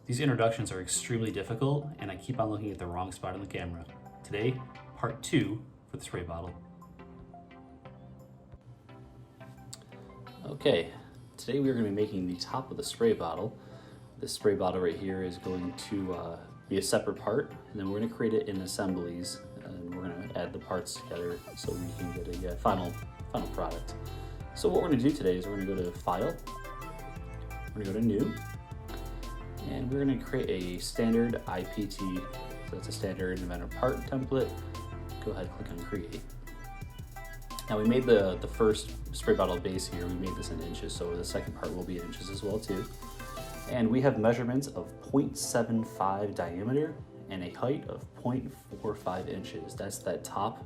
These introductions are extremely difficult and I keep on looking at the wrong spot on the camera. Today, part 2 for the spray bottle. Okay, today we are going to be making the top of the spray bottle. This spray bottle right here is going to be a separate part, and then we're going to create it in assemblies, and we're going to add the parts together so we can get a final product. So what we're going to do today is we're going to go to File, we're going to go to New, and we're going to create a standard IPT, so that's a standard Inventor part template. Go ahead and click on Create. Now we made the first spray bottle base here, we made this in inches, so the second part will be in inches as well too. And we have measurements of 0.75 diameter and a height of 0.45 inches. That's that top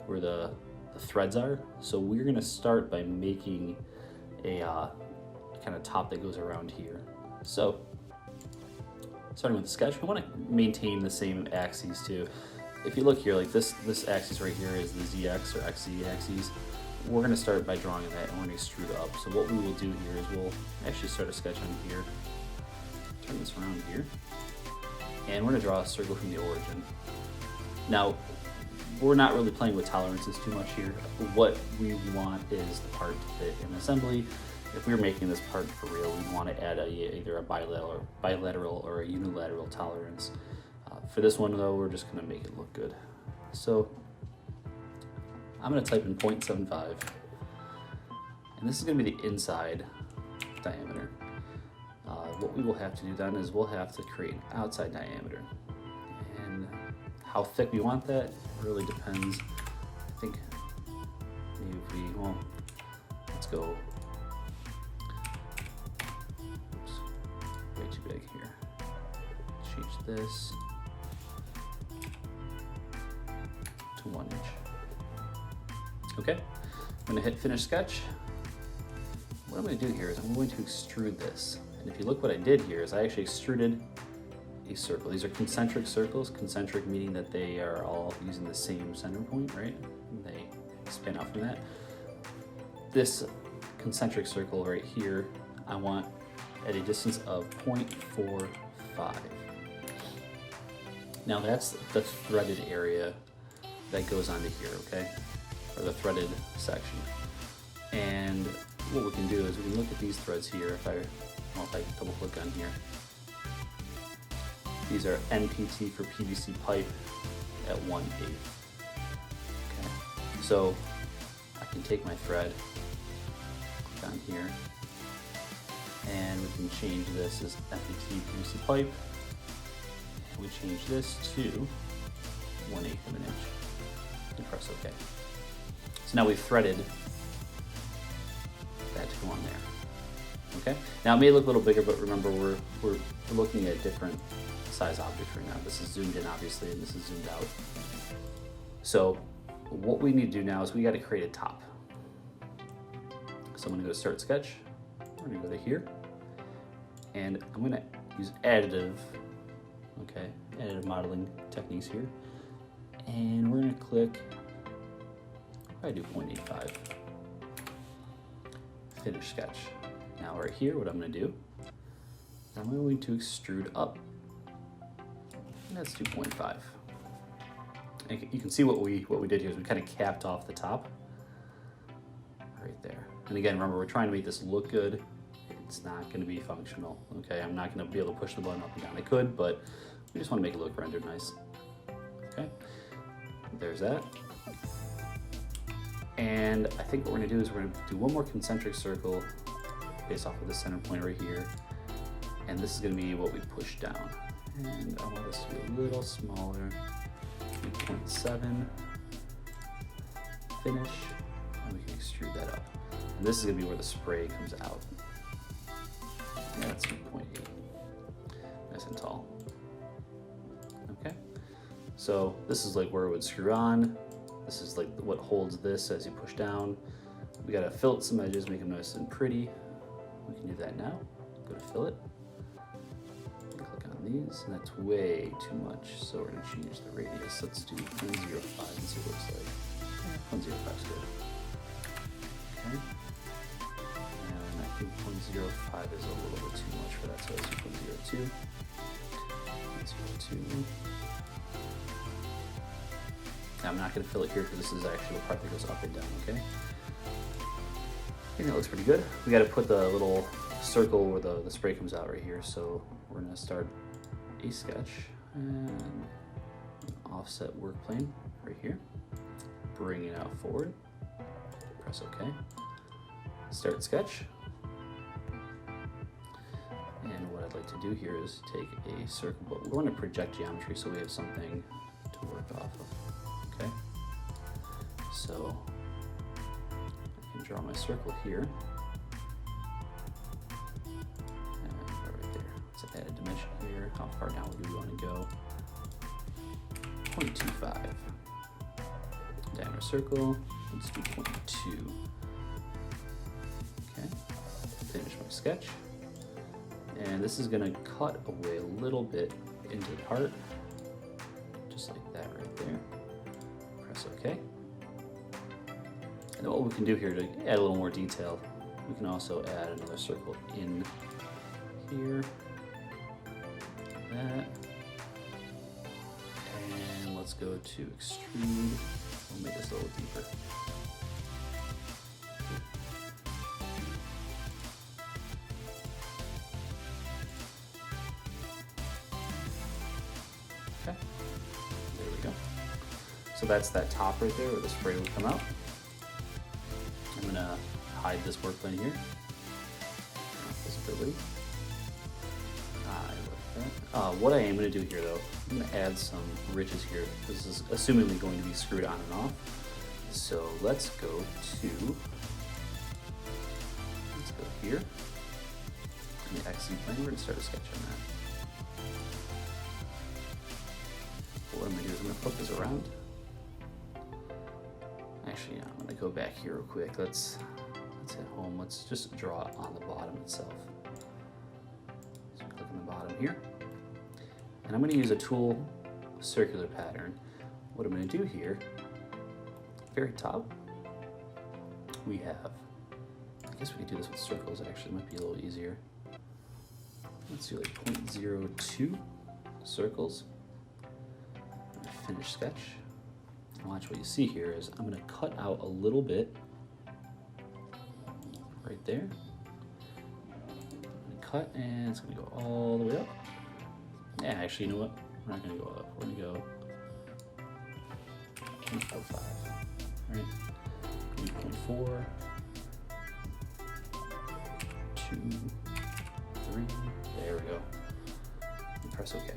where the threads are. So we're gonna start by making a kind of top that goes around here. So starting with the sketch, we wanna maintain the same axes too. If you look here, like this axis right here is the ZX or XZ axes. We're going to start by drawing that and we're going to extrude up. So what we will do here is we'll actually start a sketch on here. Turn this around here. And we're going to draw a circle from the origin. Now, we're not really playing with tolerances too much here. What we want is the part to fit in assembly. If we were making this part for real, we'd want to add either a bilateral or a unilateral tolerance. For this one though, we're just gonna make it look good. So I'm gonna type in 0.75, and this is gonna be the inside diameter. What we will have to do then is we'll have to create an outside diameter. And how thick we want that really depends. I think maybe let's go, oops, way too big here. Change this to 1 inch. Okay, I'm gonna hit finish sketch. What I'm gonna do here is I'm going to extrude this. And if you look what I did here is I actually extruded a circle. These are concentric circles, concentric meaning that they are all using the same center point, right? And they span out from that. This concentric circle right here, I want at a distance of 0.45. Now that's the threaded area that goes onto here, okay? Or the threaded section. And what we can do is we can look at these threads here. If I double click on here. These are NPT for PVC pipe at 1/8. Okay, so I can take my thread, click on here, and we can change this as NPT PVC pipe. And we change this to 1/8 of an inch. And press OK. So now we've threaded that to go on there. Okay. Now it may look a little bigger, but remember we're looking at different size objects right now. This is zoomed in obviously, and this is zoomed out. So what we need to do now is we got to create a top. So I'm going to go to Start Sketch. We're going to go to here, and I'm going to use additive. Okay, additive modeling techniques here. And we're going to click, I do 0.85. Finish sketch. Now right here, what I'm going to do is I'm going to extrude up. And that's 2.5. And you can see what we did here is we kind of capped off the top right there. And again, remember, we're trying to make this look good. It's not going to be functional. Okay, I'm not going to be able to push the button up and down. I could, but we just want to make it look rendered nice. Okay. There's that. And I think what we're gonna do is we're gonna do one more concentric circle based off of the center point right here. And this is gonna be what we push down. And I want this to be a little smaller, 2.7, finish, and we can extrude that up. And this is gonna be where the spray comes out. And that's 2.8, nice and tall. Okay. So this is like where it would screw on. This is like what holds this as you push down. We gotta fillet some edges, make them nice and pretty. We can do that now. Go to fillet. Click on these, and that's way too much. So we're gonna change the radius. Let's do 0.05 and see what it looks like. 0.05 is good. Okay. And I think 0.05 is a little bit too much for that, so let's do 0.02. 2. I'm not going to fill it here because this is actually the part that goes up and down, okay? I think that looks pretty good. We got to put the little circle where the spray comes out right here, so we're going to start a sketch and offset work plane right here. Bring it out forward. Press OK. Start sketch. And what I'd like to do here is take a circle, but we want to project geometry so we have something to work off of. Okay. So I can draw my circle here. And right there. Let's add a dimension here. How far down do we want to go? 0.25. Diameter circle. Let's do 0.2. Okay. Finish my sketch. And this is going to cut away a little bit into the part, just like that right there. Press OK. And then what we can do here to add a little more detail, we can also add another circle in here, like that. And let's go to extrude. We'll make this a little deeper. Okay, there we go. So that's that top right there where the spray will come out. I'm gonna hide this work plane here. Visibility. I like that. What I am gonna do here though, I'm gonna add some ridges here. This is assumingly going to be screwed on and off. So let's go here. In the XC plane, we're gonna start a sketch on that. What I'm gonna do is I'm gonna flip this around. Actually, yeah, I'm gonna go back here real quick. Let's hit home. Let's just draw it on the bottom itself. So click on the bottom here. And I'm gonna use a tool, circular pattern. What I'm gonna do here, very top, we have, I guess we could do this with circles actually, it might be a little easier. Let's do like 0.02 circles. Finish sketch. And watch what you see here is I'm gonna cut out a little bit right there. I'm gonna cut and it's gonna go all the way up. Yeah, actually, you know what? We're not gonna go up. We're gonna go 0.05. Right? 0.4, 2, 3. There we go. And press OK.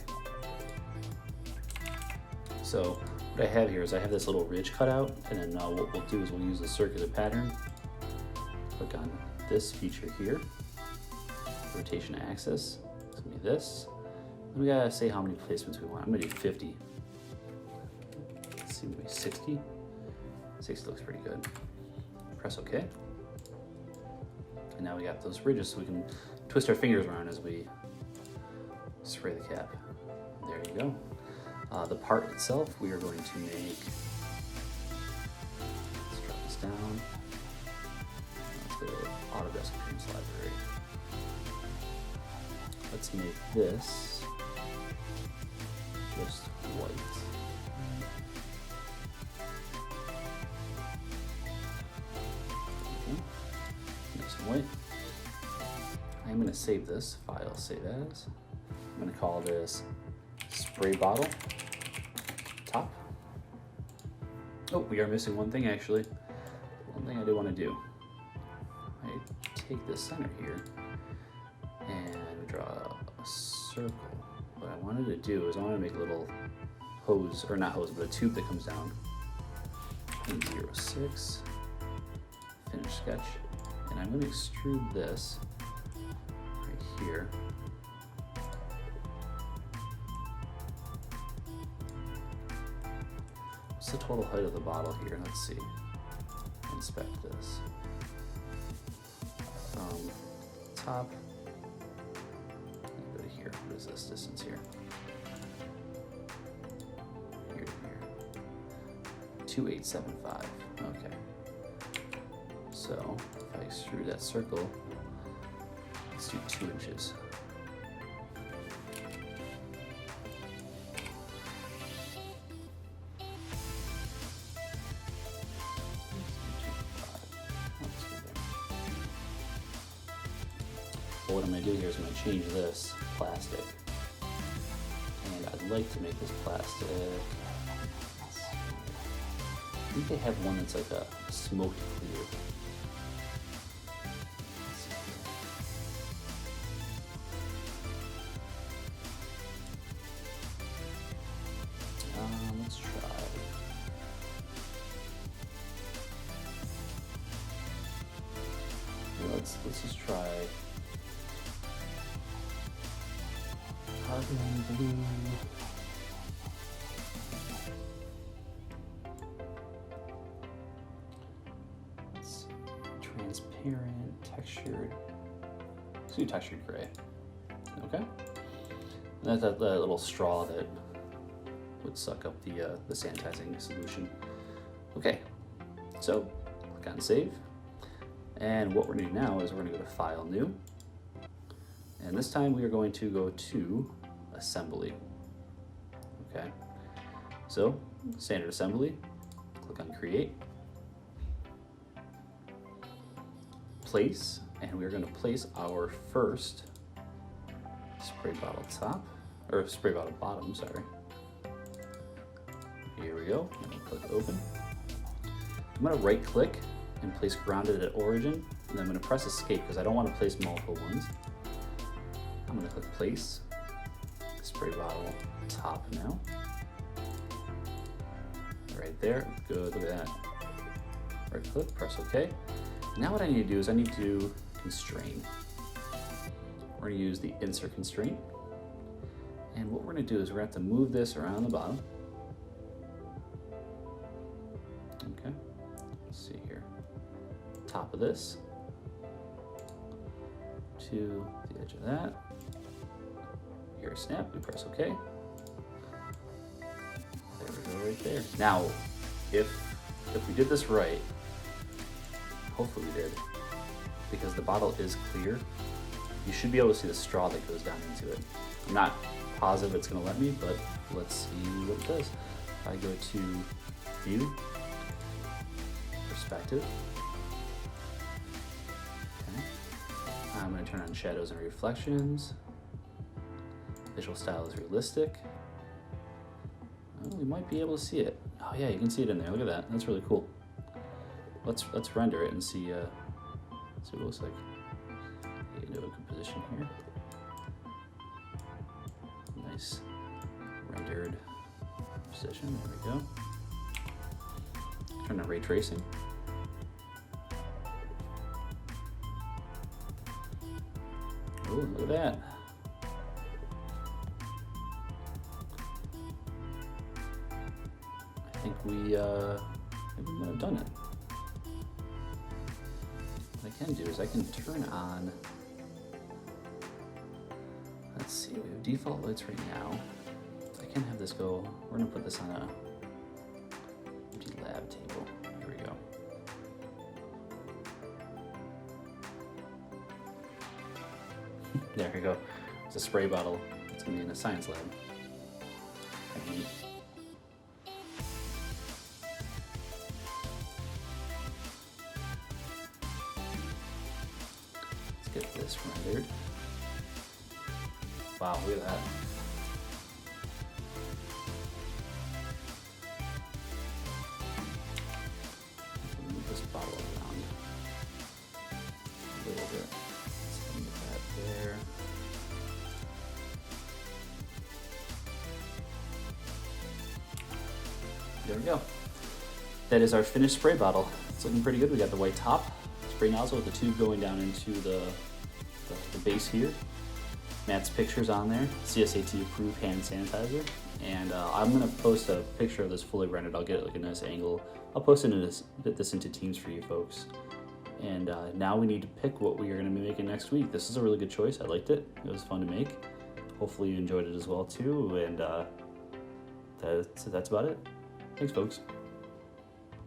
So what I have here is I have this little ridge cut out, and then what we'll do is we'll use the circular pattern. Click on this feature here, rotation axis. It's gonna be this. And we gotta say how many placements we want. I'm gonna do 50. Let's see, maybe 60. 60 looks pretty good. Press OK. And now we got those ridges, so we can twist our fingers around as we spray the cap. There you go. The part itself, we are going to make, let's drop this down. Let's go to Autodesk Appearance Library. Let's make this just white. Okay. Nice and white. I'm going to save this file, save as. I'm going to call this spray bottle top. Oh, we are missing one thing actually. One thing I do want to do. I take the center here and draw a circle. What I wanted to do is I want to make a little hose, or not hose, but a tube that comes down. 0.06. Finish sketch. And I'm going to extrude this right here. What's the total height of the bottle here? Let's see. Inspect this. Top. Go to here. What is this distance here? Here to here. 2875. Okay. So if I extrude that circle, let's do 2 inches. So what I'm going to do here is I'm going to change this plastic. And I'd like to make this plastic. I think they have one that's like a smoked clear. Let's try. Let's just try carbon blue. Let's see. Transparent, textured. Let's do textured gray. Okay. That's that little straw that would suck up the sanitizing solution. Okay, so click on save. And what we're gonna do now is we're gonna go to File, New. And this time we are going to go to Assembly. Okay, so standard assembly, click on Create. Place, and we're gonna place our first spray bottle top, or spray bottle bottom, sorry. Here we go, I'm gonna click Open. I'm gonna right click and place grounded at origin, and then I'm gonna press Escape because I don't want to place multiple ones. I'm gonna click Place, spray bottle top now. Right there, good, look at that. Right click, press OK. Now what I need to do is I need to constrain. We're gonna use the Insert Constraint. And what we're gonna do is we're gonna have to move this around the bottom. Okay, let's see here. Top of this to the edge of that. Here, snap, we press OK. There we go, right there. Now, if we did this right, hopefully we did, because the bottle is clear, you should be able to see the straw that goes down into it. I'm not positive it's gonna let me, but let's see what it does. If I go to View, Perspective, okay. I'm gonna turn on Shadows and Reflections. Visual Style is Realistic. Oh, we might be able to see it. Oh yeah, you can see it in there, look at that, that's really cool. Let's render it and see what it looks like. Get into a good position here. Nice rendered position. There we go. Turn on ray tracing. Oh, look at that. I think we might have done it. What I can do is I can turn on, let's see, we have default lights right now. I can have this go, we're gonna put this on a empty lab table. Here we go. There we go. It's a spray bottle. It's gonna be in a science lab. Neat. Get this rendered. Wow, look at that. Move this bottle around a little bit. Let's get that there. There we go. That is our finished spray bottle. It's looking pretty good. We got the white top, spray nozzle with the tube going down into the base here. Matt's pictures on there, CSAT approved hand sanitizer. And I'm gonna post a picture of this fully rendered. I'll get like a nice angle. I'll post this into Teams for you folks. And now we need to pick what we are gonna be making next week. This is a really good choice. I liked it. It was fun to make. Hopefully you enjoyed it as well too. And that's about it. Thanks folks.